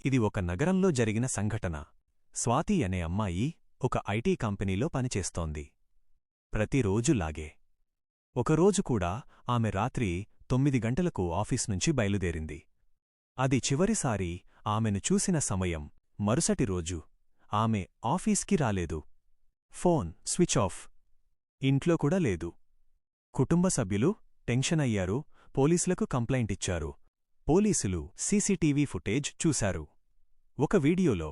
ఇది ఒక నగరంలో జరిగిన సంఘటన. స్వాతి అనే అమ్మాయి ఒక ఐటీ కంపెనీలో పనిచేస్తోంది. ప్రతిరోజులాగే ఒకరోజు కూడా ఆమె రాత్రి 9 గంటలకు ఆఫీస్నుంచి బయలుదేరింది. అది చివరిసారి ఆమెను చూసిన సమయం. మరుసటి రోజు ఆమె ఆఫీస్కి రాలేదు. Phone switch off. ఇంట్లో కూడా లేదు. కుటుంబ సభ్యులు టెన్షన్ అయ్యారు. పోలీసులకు కంప్లైంట్ ఇచ్చారు. పోలీసులు సీసీటీవీ ఫుటేజ్ చూశారు. ఒక వీడియోలో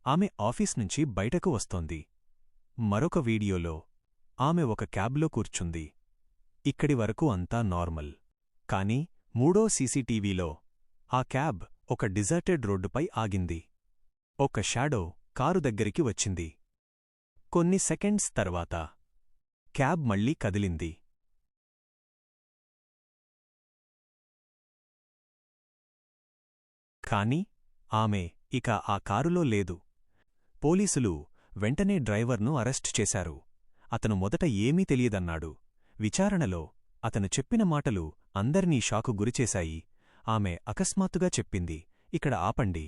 ఆమె ఆఫీస్ నుంచి బయటకు వస్తోంది. మరొక వీడియోలో ఆమె ఒక క్యాబ్లో కూర్చుంది. ఇక్కడి వరకు అంతా నార్మల్. కాని మూడో సీసీటీవీలో ఆ క్యాబ్ ఒక డిజర్టెడ్ రోడ్డుపై ఆగింది. ఒక షాడో కారు దగ్గరికి వచ్చింది. కొన్ని సెకండ్స్ తర్వాత క్యాబ్ మళ్లీ కదిలింది. కాని ఆమె ఇక ఆ కారులో లేదు. పోలీసులు వెంటనే డ్రైవర్ను అరెస్ట్ చేశారు. అతను మొదట ఏమీ తెలియదన్నాడు. విచారణలో అతను చెప్పిన మాటలు అందర్నీ షాకు గురిచేశాయి. ఆమె అకస్మాత్తుగా చెప్పింది, ఇక్కడ ఆపండి.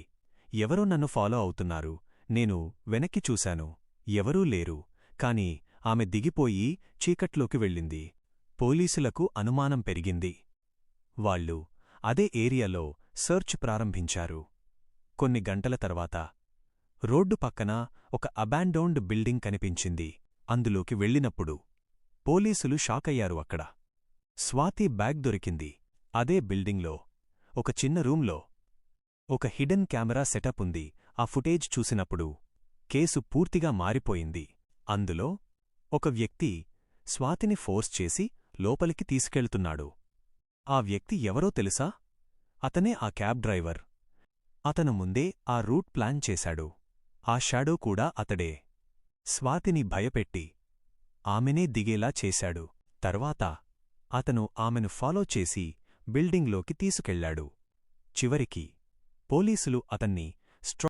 ఎవరో నన్ను ఫాలో అవుతున్నారు. నేను వెనక్కి చూశాను. ఎవరూ లేరు. కాని ఆమె దిగిపోయి చీకట్లోకి వెళ్ళింది. పోలీసులకు అనుమానం పెరిగింది. వాళ్ళు అదే ఏరియాలో సర్చ్ ప్రారంభించారు. కొన్ని గంటల తర్వాత రోడ్డు పక్కన ఒక అబాండోన్డ్ బిల్డింగ్ కనిపించింది. అందులోకి వెళ్ళినప్పుడు పోలీసులు షాకయ్యారు. అక్కడ స్వాతి బ్యాగ్ దొరికింది. అదే బిల్డింగ్లో ఒక చిన్న రూంలో ఒక హిడెన్ కెమెరా సెటప్ ఉంది. ఆ ఫుటేజ్ చూసినప్పుడు కేసు పూర్తిగా మారిపోయింది. అందులో ఒక వ్యక్తి స్వాతిని ఫోర్స్ చేసి లోపలికి తీసుకెళ్తున్నాడు. ఆ వ్యక్తి ఎవరో తెలుసా? అతనే ఆ క్యాబ్ డ్రైవర్. అతను ముందే ఆ రూట్ ప్లాన్ చేశాడు. ఆ షాడో కూడా అతడే. స్వాతిని భయపెట్టి ఆమెనే దిగేలా చేశాడు. తర్వాత అతను ఆమెను ఫాలో చేసి బిల్డింగ్లోకి తీసుకెళ్లాడు. చివరికి పోలీసులు అతన్ని